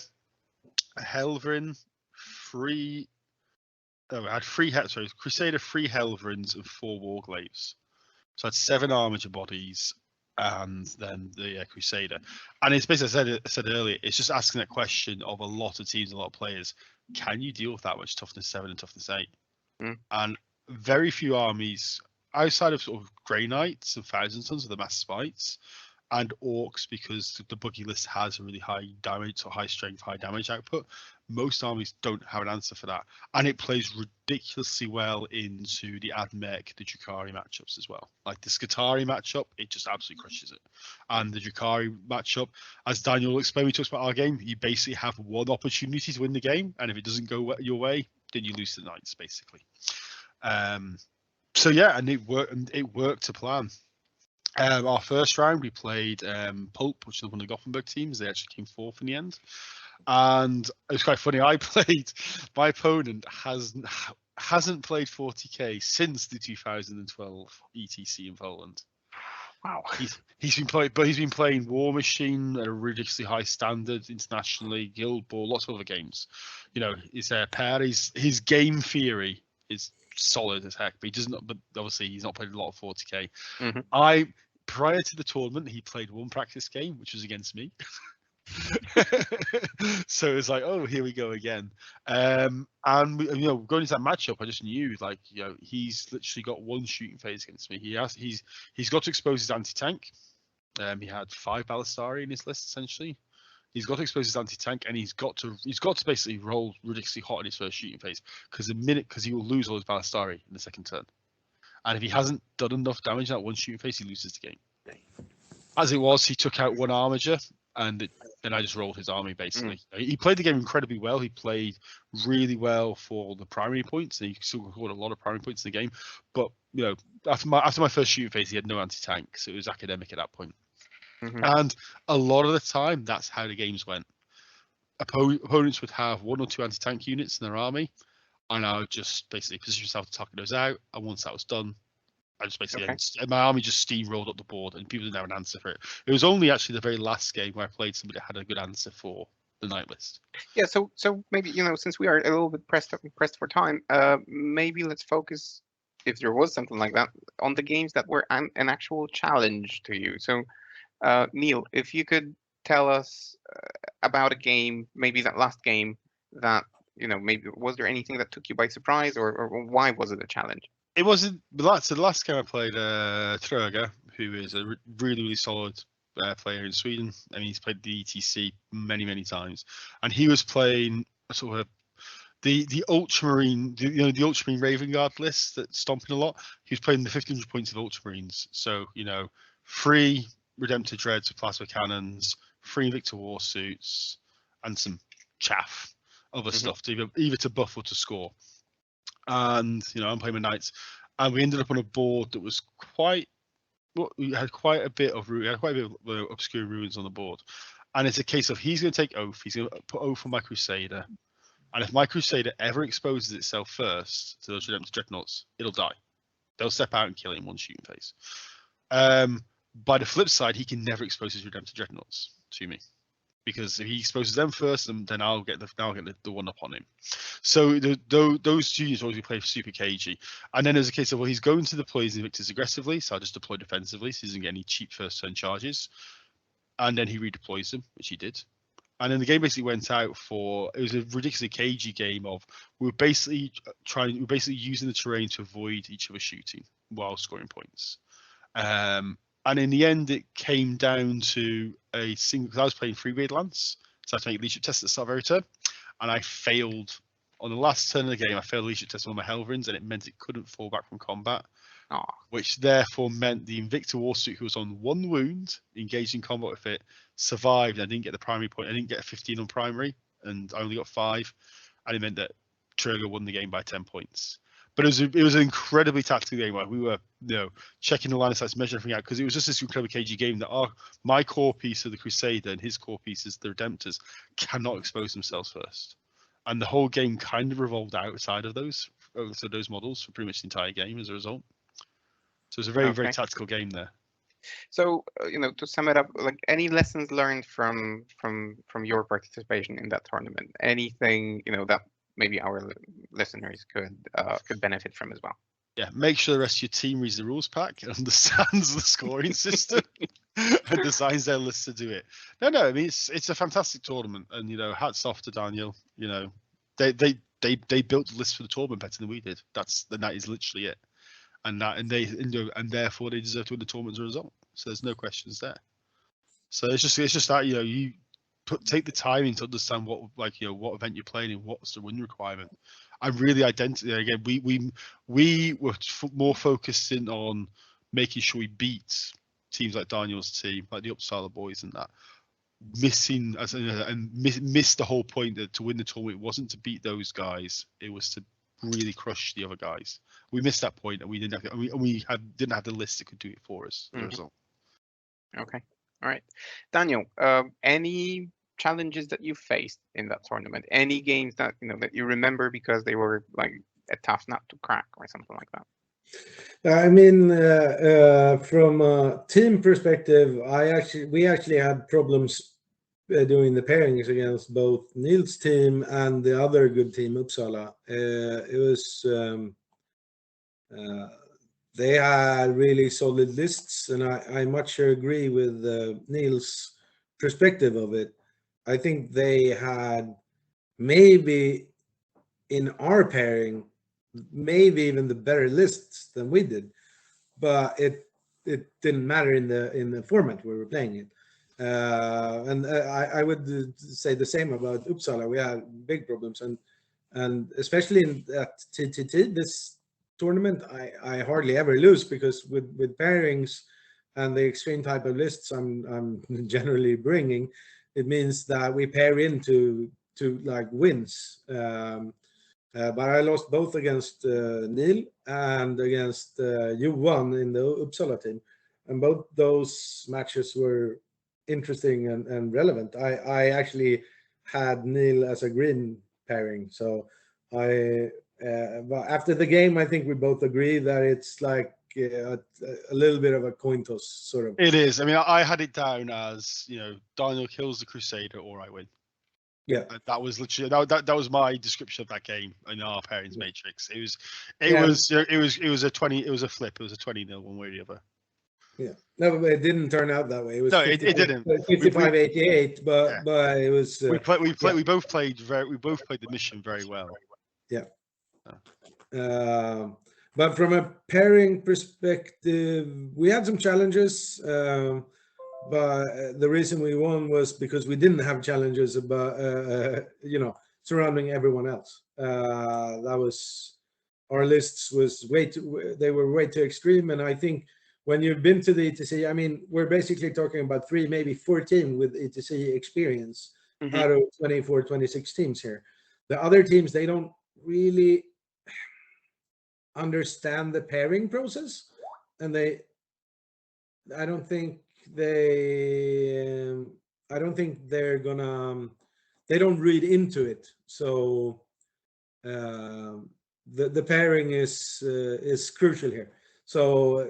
a Helverin, I had Crusader, 3 Helverins, and 4 Warglaves. So I had 7 Armature bodies, and then the Crusader. And it's basically, I said earlier, it's just asking that question of a lot of teams, a lot of players. Can you deal with that much toughness 7 and toughness 8? Mm. And very few armies, outside of sort of Grey Knights and Thousand Sons, are the mass spites, and Orcs, because the buggy list has a really high damage, so high strength, high damage output. Most armies don't have an answer for that, and it plays ridiculously well into the Admech, the Drakari matchups as well. Like the Skitarii matchup, it just absolutely crushes it. And the Drakari matchup, as Daniel will explain, we talked about our game, you basically have one opportunity to win the game, and if it doesn't go your way, then you lose the Knights, basically. So yeah, and it worked to plan. Our first round, we played Pulp, which is one of the Gothenburg teams. They actually came 4th in the end. And it was quite funny. My opponent hasn't played 40k since the 2012 ETC in Poland. Wow. He's been playing War Machine at a ridiculously high standard internationally, Guild Ball, lots of other games. His game theory is solid as heck, but but obviously he's not played a lot of 40k. Mm-hmm. Prior to the tournament, he played one practice game, which was against me. So it was like, oh, here we go again. And going into that matchup, I just knew he's literally got one shooting phase against me. He's got to expose his anti-tank. He had 5 Ballistari in his list essentially. He's got to expose his anti-tank, and he's got to basically roll ridiculously hot in his first shooting phase because he will lose all his Ballistari in the second turn. And if he hasn't done enough damage in that one shooting phase, he loses the game. As it was, he took out 1 Armature, and then I just rolled his army, basically. He played the game incredibly well. He played really well for the primary points, and he still recorded a lot of primary points in the game. But, after my first shooting phase, he had no anti-tank, so it was academic at that point. Mm-hmm. And a lot of the time, that's how the games went. Opponents would have 1 or 2 anti-tank units in their army. and I would just basically position myself to target those out. And once that was done, I just basically Okay. my army just steamrolled up the board, and people didn't have an answer for it. It was only actually the very last game where I played somebody that had a good answer for the night list. Yeah, so maybe, you know, since we are a little bit pressed for time, maybe let's focus, if there was something like that, on the games that were an actual challenge to you. So, Neil, if you could tell us about a game, maybe that last game that, you know, maybe was there anything that took you by surprise, or why was it a challenge? It wasn't the last game I played. Tröger, who is a really solid player in Sweden. I mean, he's played the ETC many times, and he was playing sort of the Ultramarine, the Ultramarine Raven Guard list that's stomping a lot. He was playing the 1500 points of Ultramarines, so you know, 3 Redemptor Dreads with plasma cannons, 3 Victor War suits, and some chaff, other stuff to either to buff or to score. And you know, I'm playing my knights, and we ended up on a board that was we had quite a bit of obscure ruins on the board, and it's a case of he's going to take oath. He's going to put oath on my Crusader, and if my Crusader ever exposes itself first to those Redemptor Dreadnoughts, it'll die. They'll step out and kill it in one shooting phase. By the flip side, he can never expose his Redemptor Dreadnoughts to me, because if he exposes them first, then I'll get the one up on him. So those 2 units always play super cagey. And then there's a case of, well, he's going to deploy his Invictus aggressively, so I'll just deploy defensively, so he doesn't get any cheap first turn charges. And then he redeploys them, which he did. And then the game basically went out for, it was a ridiculously cagey game of, we were basically using the terrain to avoid each other shooting while scoring points. And in the end, it came down to a single, because I was playing Freeblade Lance, so I had to make leadership tests at the start of every turn, and I failed on the last turn of the game. I failed a leadership test on my Helverins, and it meant it couldn't fall back from combat, which therefore meant the Invictor Warsuit, who was on 1 wound, engaged in combat with it, survived. I didn't get the primary point. I didn't get a 15 on primary, and I only got 5, and it meant that Tröger won the game by 10 points. But it was an incredibly tactical game. Like we were, you know, checking the line of sight, measuring everything out, because it was just this incredibly cagey game that my core piece of the Crusader and his core pieces, the Redemptors, cannot expose themselves first, and the whole game kind of revolved outside of those models for pretty much the entire game as a result. So it was a very tactical game there. So you know, to sum it up, like any lessons learned from your participation in that tournament, anything, you know, that maybe our listeners could benefit from as well. Yeah, make sure the rest of your team reads the rules pack and understands the scoring system and designs their list to do it. No, I mean it's a fantastic tournament, and you know, hats off to Daniel. You know, they built the list for the tournament better than we did. That is literally it, and therefore they deserve to win the tournament as a result. So there's no questions there. So it's just that, you know, you take the time to understand what event you're playing and what's the win requirement. I'm really again, we were more focused in on making sure we beat teams like Daniel's team, like the Uppsala boys, and that missed the whole point that to win the tournament, it wasn't to beat those guys, it was to really crush the other guys. We missed that point, and we didn't have the list that could do it for us as a result. Okay, all right, Daniel. Any challenges that you faced in that tournament? Any games that that you remember because they were like a tough nut to crack or something like that? I mean, from a team perspective, we actually had problems doing the pairings against both Neil's team and the other good team, Uppsala. It was they had really solid lists, and I much agree with Neil's perspective of it. I think they had maybe in our pairing, maybe even the better lists than we did, but it didn't matter in the format we were playing in. And I would say the same about Uppsala. We had big problems, and especially in that TTT, this tournament, I hardly ever lose, because with pairings and the extreme type of lists I'm generally bringing, it means that we pair into like wins. But I lost both against Neil and against Johan in the Uppsala team, and both those matches were interesting and relevant. I actually had Neil as a green pairing, so But after the game, I think we both agree that it's like a little bit of a coin toss, sort of. It is. I mean, I had it down as, you know, Daniel kills the Crusader, or I win. Yeah, That was literally that was my description of that game in our pairings matrix. It was a 20. It was a flip. It was a 20-0 one way or the other. yeah. No, but it didn't turn out that way. It was No, it didn't. 55-88, but it was. We both played the mission very well. Yeah. But from a pairing perspective, we had some challenges. But the reason we won was because we didn't have challenges about surrounding everyone else. That was, our lists was they were way too extreme, and I think when you've been to the ETC, I mean, we're basically talking about 3, maybe 4 teams with ETC experience out of 24, 26 teams here. The other teams, they don't really understand the pairing process, and I don't think they're gonna, they don't read into it. So the pairing is crucial here. So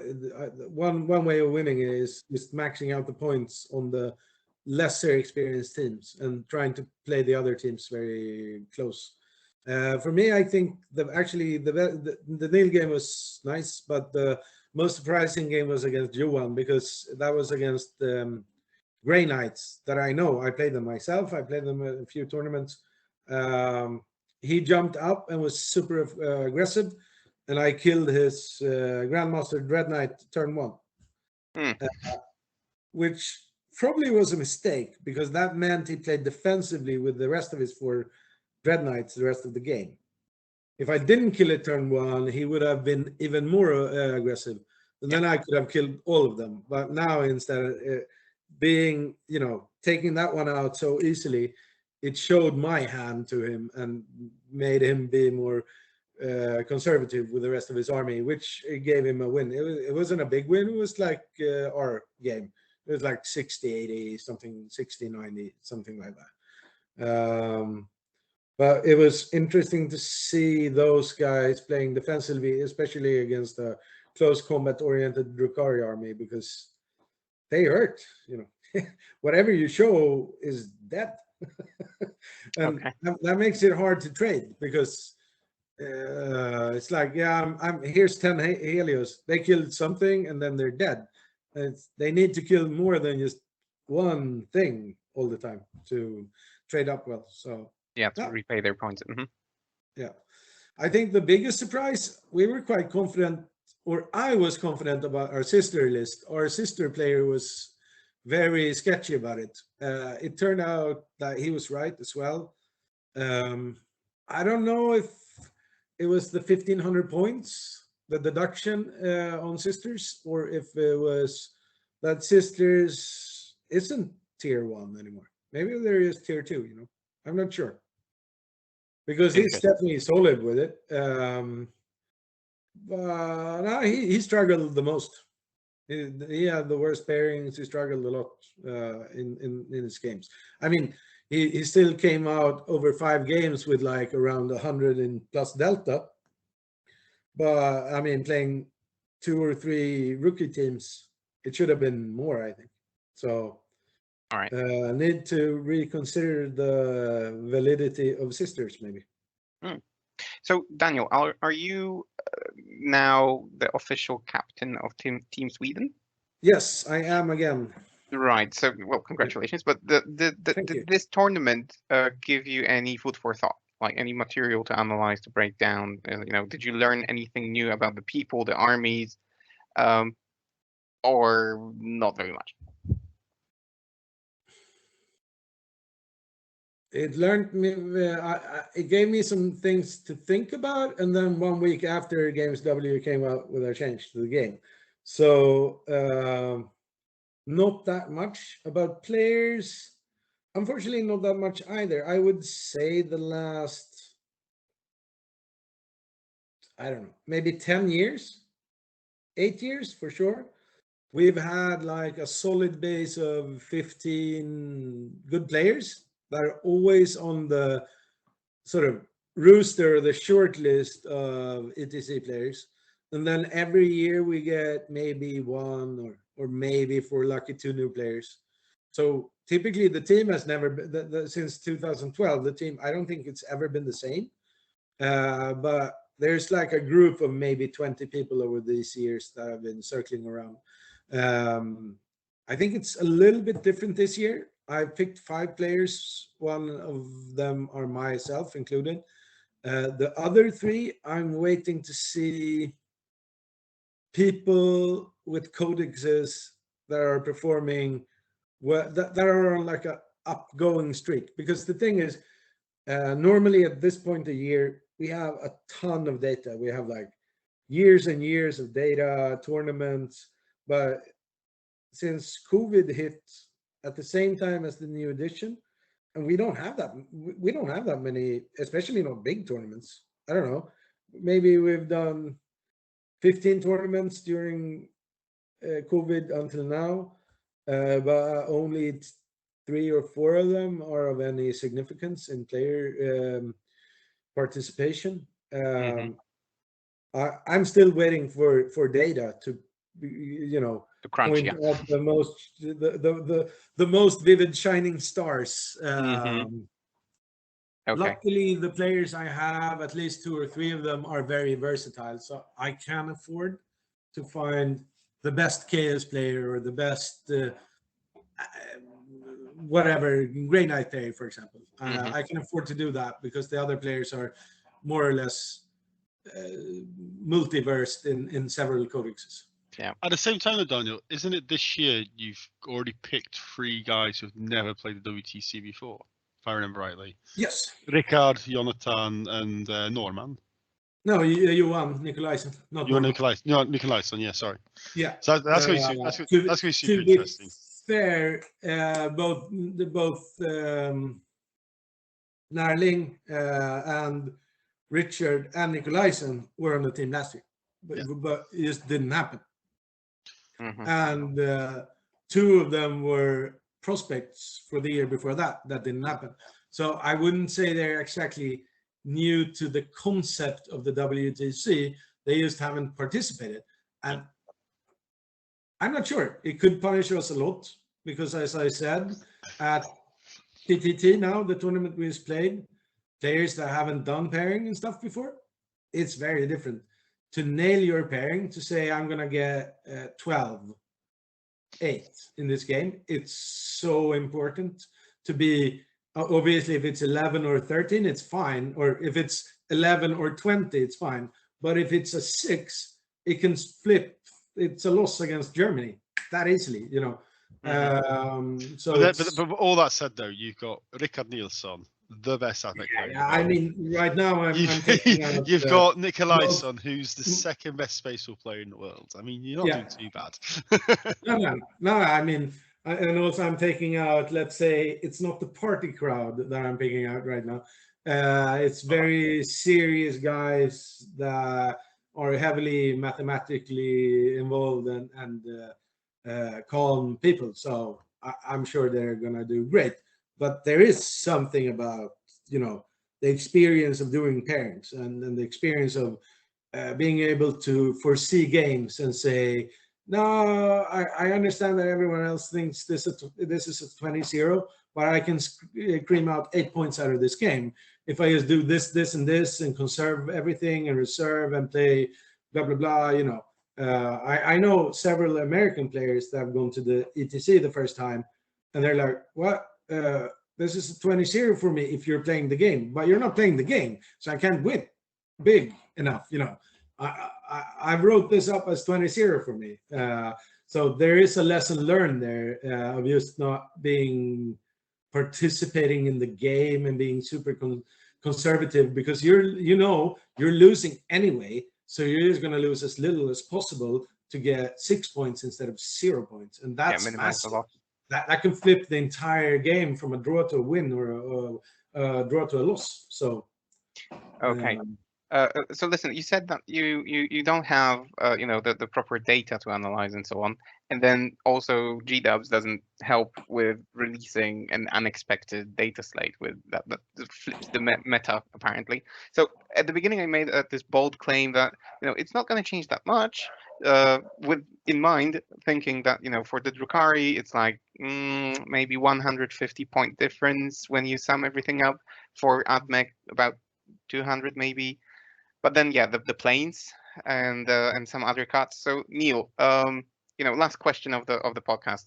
one way of winning is maxing out the points on the lesser experienced teams and trying to play the other teams very close. For me, I think the Neil game was nice, but the most surprising game was against Johan, because that was against Grey Knights that I know. I played them myself. I played them at a few tournaments. He jumped up and was super aggressive, and I killed his Grandmaster Dread Knight turn 1, which probably was a mistake, because that meant he played defensively with the rest of his 4 Dread Knights the rest of the game. If I didn't kill it turn 1, he would have been even more aggressive, and then I could have killed all of them. But now, instead of being, taking that one out so easily, it showed my hand to him and made him be more conservative with the rest of his army, which gave him a win. It wasn't a big win. It was like our game. It was like 60-80, something, 60-90, something like that. But it was interesting to see those guys playing defensively, especially against a close combat-oriented Drukhari army, because they hurt. Whatever you show is dead. And that makes it hard to trade, because it's like, I'm here's 10 Helios. They killed something and then they're dead. They need to kill more than just one thing all the time to trade up well. So to repay their points. Yeah, I think the biggest surprise, we were quite confident, or I was confident about our sister list. Our sister player was very sketchy about it. It turned out that he was right as well. I don't know if it was the 1,500 points, the deduction on sisters, or if it was that sisters isn't tier 1 anymore. Maybe there is tier 2, I'm not sure. Because he's definitely solid with it. But no, he struggled the most. He had the worst pairings. He struggled a lot in his games. I mean, he still came out over 5 games with like around 100 in plus delta. But I mean, playing 2 or 3 rookie teams, it should have been more, I think. So, all right, need to reconsider the validity of sisters, maybe. So, Daniel, are you now the official captain of Team Sweden? Yes, I am again. Right. So, well, congratulations. But did this tournament give you any food for thought, like any material to analyze, to break down? Did you learn anything new about the people, the armies, or not very much? It learned me. It gave me some things to think about, and then 1 week after Games W came out with a change to the game, so not that much about players. Unfortunately, not that much either. I would say the last, I don't know, maybe 10 years, 8 years for sure, we've had like a solid base of 15 good players that are always on the sort of rooster, the short list of ETC players, and then every year we get maybe one or maybe if we're lucky 2 new players. So typically the team has never been since 2012. The team, I don't think it's ever been the same, but there's like a group of maybe 20 people over these years that have been circling around. I think it's a little bit different this year. I picked 5 players. One of them are myself included. The other 3, I'm waiting to see people with codexes that are performing well, that are on like a upgoing streak. Because the thing is, normally at this point of year, we have a ton of data. We have like years and years of data, tournaments, but since COVID hit at the same time as the new edition, and we don't have that many, especially not big tournaments. I don't know, maybe we've done 15 tournaments during COVID until now, but only 3 or 4 of them are of any significance in player participation. I'm still waiting for data to, To crunch, point out the most vivid shining stars. Okay. Luckily, the players I have, at least 2 or 3 of them, are very versatile, so I can afford to find the best chaos player or the best whatever Grey Knight player, for example. I can afford to do that because the other players are more or less multiversed in several codexes. Yeah. At the same time, though, Daniel, isn't it this year you've already picked 3 guys who've never played the WTC before, if I remember rightly? Yes. Rickard, Jonathan, and Norman. No, Johan Nikolaisen, not Johan Norman. Nikolaisen, yeah, sorry. Yeah. So that's going to be super interesting. Fair, both Narling and Richard and Nikolaisen were on the team last year, but it just didn't happen. And 2 of them were prospects for the year before that didn't happen. So I wouldn't say they're exactly new to the concept of the WTC. They just haven't participated. And I'm not sure. It could punish us a lot because, as I said, at TTT now, the tournament we just played, players that haven't done pairing and stuff before, it's very different. To nail your pairing, to say I'm going to get 12, 8 in this game, it's so important to be, obviously if it's 11 or 13, it's fine. Or if it's 11 or 20, it's fine. But if it's a 6, it can flip. It's a loss against Germany that easily, So, but all that said, though, you've got Rickard Nilsson, the best athlete player. Yeah, I mean, right now I'm taking out. You've got Nikolaisen, who's the 2nd best spaceball player in the world. I mean, you're not doing too bad. No. I mean, and also I'm taking out. Let's say it's not the party crowd that I'm picking out right now. It's very serious guys that are heavily mathematically involved and calm people. So I'm sure they're gonna do great. But there is something about, the experience of doing pairings and the experience of being able to foresee games and say, no, I understand that everyone else thinks this is a 20-0, but I can cream out 8 points out of this game if I just do this, this, and this, and conserve everything and reserve and play blah, blah, blah, I know several American players that have gone to the ETC the first time, and they're like, what? This is a 20-0 for me if you're playing the game, but you're not playing the game, so I can't win big enough. I wrote this up as 20-0 for me. So there is a lesson learned there of just not participating in the game and being super conservative, because you're losing anyway, so you're just going to lose as little as possible to get 6 points instead of 0 points, and that's massive. That can flip the entire game from a draw to a win or a draw to a loss. So okay. So listen, you said that you don't have the proper data to analyze and so on, and then also GDubs doesn't help with releasing an unexpected data slate with that flips the meta apparently. So at the beginning, I made this bold claim that it's not going to change that much, with in mind thinking that for the Drukhari it's like maybe 150 point difference when you sum everything up. For Admech about 200 maybe. But then, yeah, the planes and some other cuts. So Neil, last question of the podcast.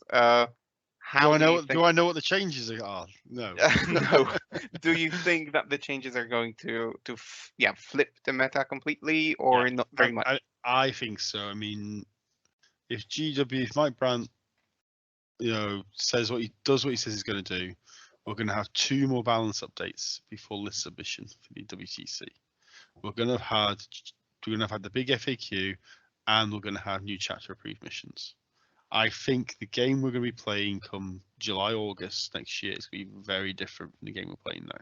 How do I know what the changes are? No. No. Do you think that the changes are going to flip the meta completely, or not very much? I think so. I mean, if Mike Brandt, says what he says he's going to do, we're going to have 2 more balance updates before list submission for the WTC. We're going to have had the big FAQ, and we're going to have new chapter approved missions. I think the game we're going to be playing come July, August next year is going to be very different from the game we're playing now.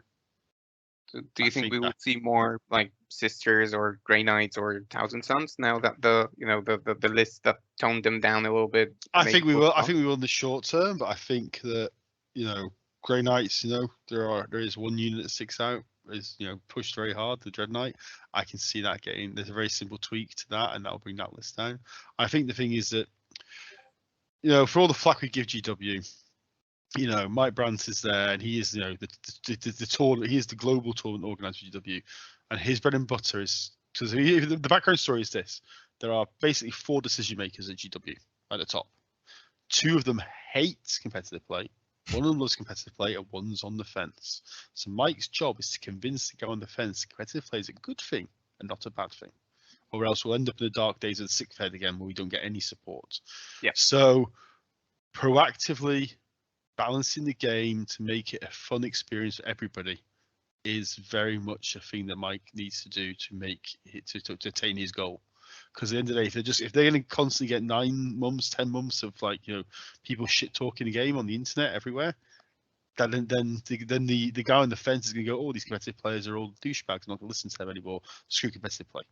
So do you think we will see more like Sisters or Grey Knights or Thousand Suns now that the list that toned them down a little bit? I think we will. I think we will in the short term, but I think that Grey Knights, there is one unit that sticks out, is pushed very hard, the Dread Knight. I can see that there's a very simple tweak to that, and that'll bring that list down. I think the thing is that for all the flack we give GW, Mike Brandt is there, and he is the tournament. He is the global tournament organizer for GW, and his bread and butter is the background story is this: there are basically 4 decision makers at GW at the top. 2 of them hate competitive play. One of them loves competitive play, and one's on the fence. So Mike's job is to convince the guy on the fence competitive play is a good thing and not a bad thing, or else we'll end up in the dark days of the 6th head again, where we don't get any support. Yeah. So proactively balancing the game to make it a fun experience for everybody is very much a thing that Mike needs to do to make it to attain his goal. Because at the end of the day, if they're going to constantly get 9 months, 10 months of people shit talking the game on the internet everywhere, then the guy on the fence is going to go, oh, these competitive players are all douchebags. I'm not going to listen to them anymore. Screw competitive play.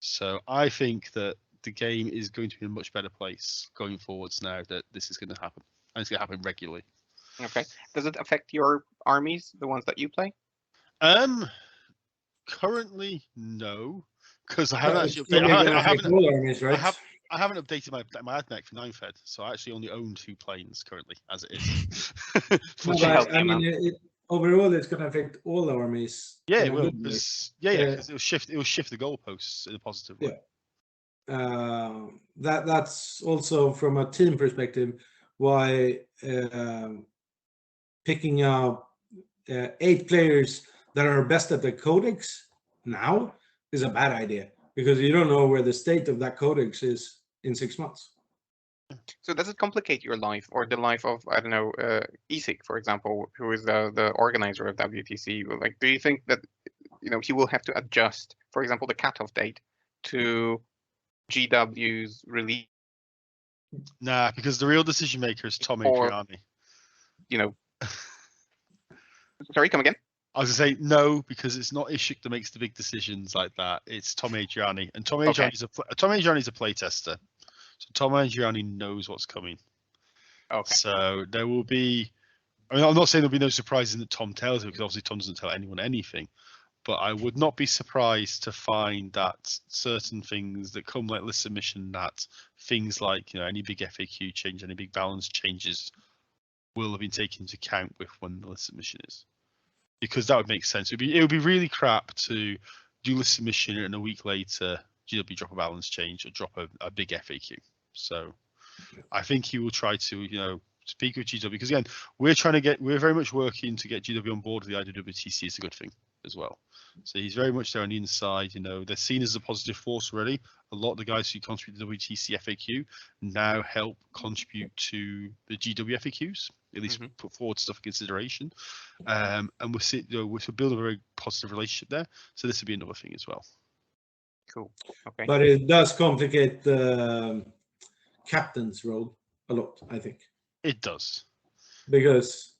So I think that the game is going to be in a much better place going forwards now that this is going to happen, and it's going to happen regularly. Okay. Does it affect your armies, the ones that you play? Currently, no. Because I haven't actually I haven't updated my Admech for 9th Fed, so I actually only own 2 planes currently as it is. Overall, it's going to affect all armies. Yeah, it will. Because it will shift the goalposts in a positive way. That's also from a team perspective why picking up 8 players that are best at the codex now is a bad idea, because you don't know where the state of that codex is in 6 months. So does it complicate your life or the life of, I don't know, Isik, for example, who is the organizer of WTC? Like, do you think that he will have to adjust, for example, the cutoff date to GW's release? Nah, because the real decision maker is Tom Adriani. Sorry, come again? I was going to say no, because it's not Ishik that makes the big decisions like that. It's Tom Adriani, and Tom Adriani is a playtester, so Tom Adriani knows what's coming. Okay. So there will be. I mean, I'm not saying there'll be no surprises that Tom tells you, because obviously Tom doesn't tell anyone anything. But I would not be surprised to find that certain things that come like list submission, that things like any big FAQ change, any big balance changes, will have been taken into account with when the list submission is. Because that would make sense. It would be really crap to do list submission and a week later GW drop a balance change or drop a big FAQ. So I think he will try to speak with GW, because again we're very much working to get GW on board with the IWTC. Is a good thing as well. So he's very much there on the inside. They're seen as a positive force already. A lot of the guys who contribute to the WTC FAQ now help contribute to the GW FAQs, at least put forward stuff for consideration. And we're building a very positive relationship there. So this would be another thing as well. Cool. Okay. But it does complicate the captain's role a lot, I think. It does. Because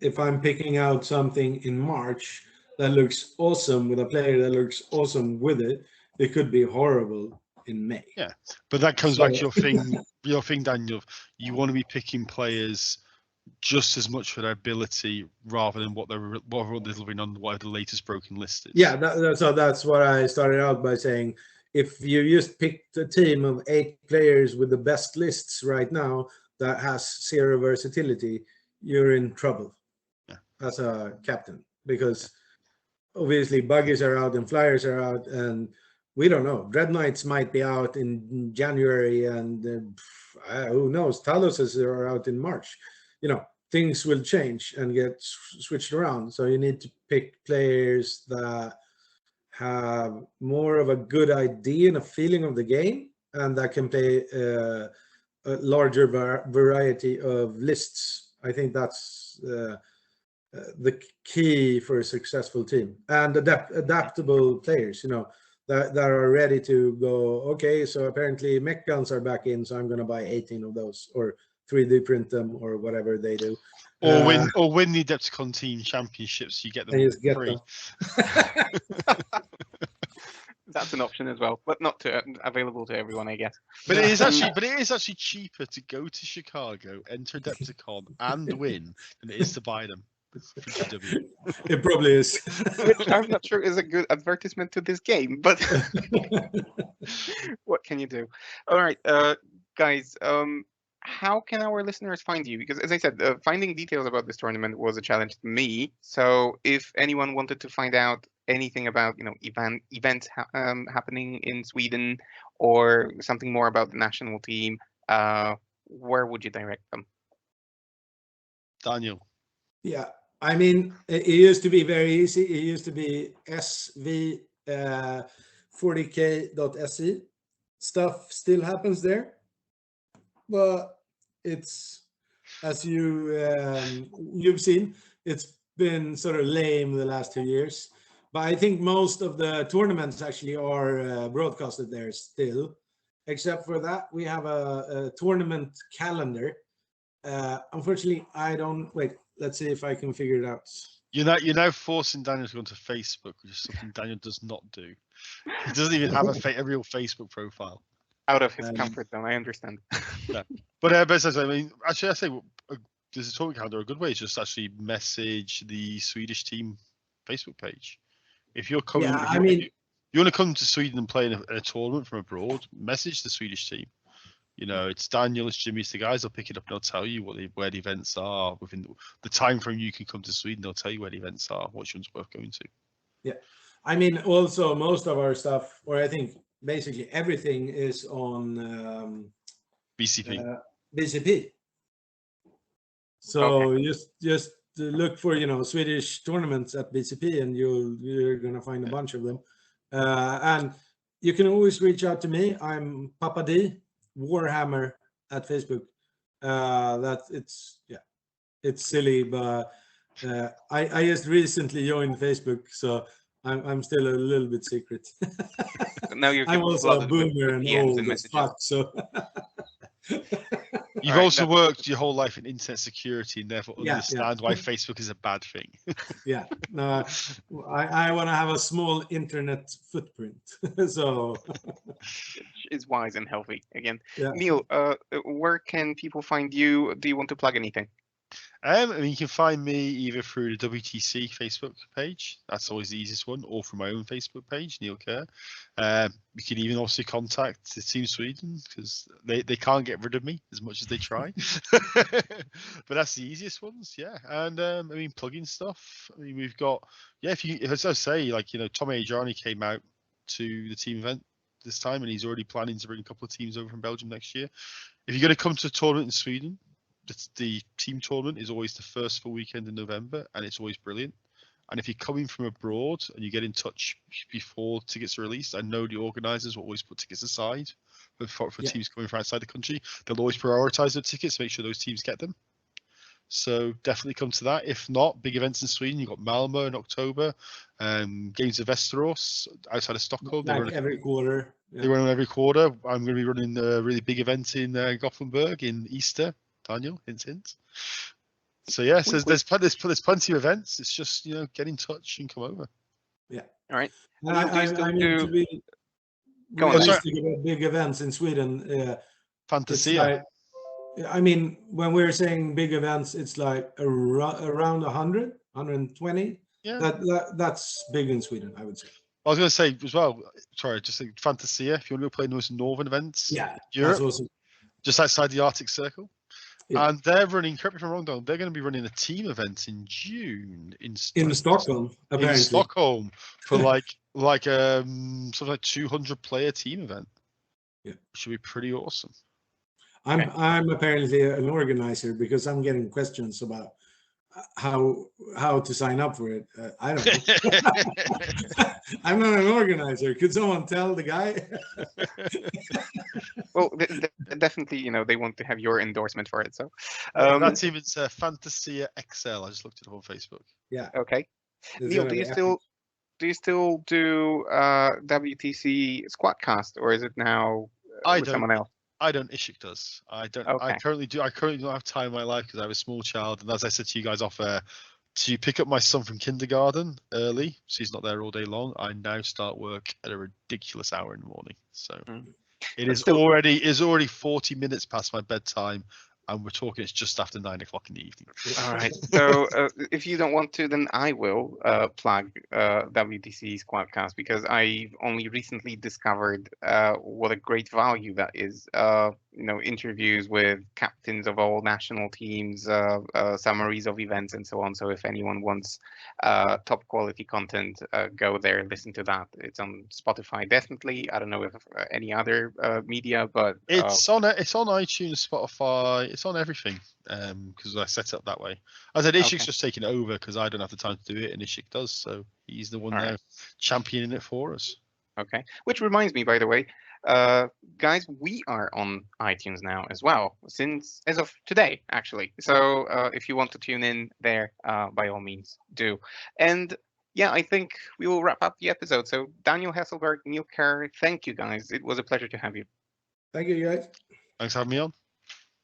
if I'm picking out something in March, that looks awesome with a player that looks awesome with it, it could be horrible in May. Yeah, but that comes back to your thing, Daniel. You want to be picking players just as much for their ability rather than what they're delivering on what the latest broken list is. Yeah, so that's what I started out by saying. If you just picked a team of 8 players with the best lists right now that has 0 versatility, you're in trouble as a captain, because obviously buggies are out and flyers are out, and we don't know. Dread Knights might be out in January, and who knows? Taloses are out in March. Things will change and get switched around. So you need to pick players that have more of a good idea and a feeling of the game, and that can play a larger variety of lists. I think that's the key for a successful team, and adaptable players, that are ready to go. Okay, so apparently mech guns are back in, so I'm going to buy 18 of those, or 3D print them, or whatever they do. Or win the Adepticon Team Championships, you get them all free. That's an option as well, but not available to everyone, I guess. But it is actually cheaper to go to Chicago, enter Adepticon, and win than it is to buy them. It probably is. Which I'm not sure is a good advertisement to this game, but what can you do? All right, guys. How can our listeners find you? Because as I said, finding details about this tournament was a challenge to me. So if anyone wanted to find out anything about, events happening in Sweden, or something more about the national team, where would you direct them? Daniel. Yeah, I mean, it used to be very easy. It used to be sv40k.se. Stuff still happens there, but it's, as you've seen, it's been sort of lame the last 2 years. But I think most of the tournaments actually are broadcasted there still. Except for that, we have a tournament calendar. Unfortunately, I don't. Wait, let's see if I can figure it out. You're now forcing Daniel to go onto Facebook, which is something Daniel does not do. He doesn't even have a real Facebook profile. Out of his comfort zone, I understand. Yeah. But I mean, actually, I say there's a tournament calendar. A good way is just actually message the Swedish Team Facebook page. If you're coming, you want to come to Sweden and play in a tournament from abroad, message the Swedish Team. It's Daniel, it's Jimmy, it's the guys. They'll pick it up and they'll tell you where the events are within the time frame you can come to Sweden. They'll tell you where the events are, which one's worth going to. Yeah, I mean, also most of our stuff, or I think basically everything, is on BCP. BCP. So okay. just look for Swedish tournaments at BCP, and you're gonna find a bunch of them. And you can always reach out to me. I'm Papa D Warhammer at Facebook. It's silly, but I just recently joined Facebook, so I'm still a little bit secret. Now I'm also a boomer and old as fuck, so. You've also worked your whole life in internet security and therefore understand why Facebook is a bad thing. Yeah, no, I want to have a small internet footprint, so. Is wise and healthy again. Yeah. Neil, where can people find you? Do you want to plug anything? I mean, you can find me either through the WTC Facebook page. That's always the easiest one, or from my own Facebook page, Neil Kerr. You can even also contact the Team Sweden, because they can't get rid of me as much as they try. But that's the easiest ones, yeah. And I mean, plugin stuff. I mean, we've got, as I say, Tommy Adriani came out to the team event this time, and he's already planning to bring a couple of teams over from Belgium next year. If you're going to come to a tournament in Sweden, the team tournament is always the first full weekend in November, and it's always brilliant. And if you're coming from abroad and you get in touch before tickets are released, I know the organisers will always put tickets aside for teams coming from outside the country. They'll always prioritise their tickets to make sure those teams get them. So definitely come to that. If not, big events in Sweden. You've got Malmo in October, Games of Västerås outside of Stockholm. Every quarter. Yeah. They run them every quarter. I'm going to be running a really big event in Gothenburg in Easter. Daniel, hint, hint. So yeah, so Wink, there's plenty of events. It's just get in touch and come over. Yeah. All right. And Neil, do you still I mean, do? to be Go on, realistic about big events in Sweden, it's Fantasia. like, I mean, when we're saying big events, it's like around 100, 120. Yeah. That's big in Sweden, I would say. I was going to say as well. Sorry, just like Fantasia. If you want to go play in those northern events, Yeah, Europe, that's awesome. just outside the Arctic Circle. Yeah. And they're running, correct me if I'm wrong, Don, they're going to be running a team event in June in Stockholm, apparently. In Stockholm for something like 200 player team event. Yeah. Should be pretty awesome. I'm apparently an organizer because I'm getting questions about how to sign up for it. I don't know. I'm not an organizer. Could someone tell the guy? Well, definitely, they want to have your endorsement for it. So that team is Fantasia XL. I just looked it up on Facebook. Yeah. Okay. It's Neil, gonna do be you still do WTC Squadcast, or is it now with someone else? I don't. Ishik does. I don't. Okay. I currently don't have time in my life because I have a small child, and as I said to you guys off air, to pick up my son from kindergarten early, so he's not there all day long. I now start work at a ridiculous hour in the morning. So it is already 40 minutes past my bedtime, and we're talking it's just after 9 o'clock in the evening. All right. So if you don't want to, then I will plug WTC Squadcast, because I only recently discovered what a great value that is. Interviews with captains of all national teams, summaries of events, and so on. So if anyone wants top quality content, go there, listen to that. It's on Spotify, definitely. I don't know if any other media, but it's on iTunes, Spotify. It's on everything because I set it up that way. As I said, Ishik's just taking it over because I don't have the time to do it, and Ishik does. So he's the one now championing it for us. Okay. Which reminds me, by the way, guys, we are on iTunes now as well, as of today, actually. So if you want to tune in there, by all means, do. And yeah, I think we will wrap up the episode. So Daniel Hesselberg, Neil Kerr, thank you, guys. It was a pleasure to have you. Thank you, guys. Thanks for having me on.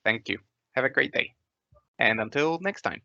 Thank you. Have a great day. And until next time.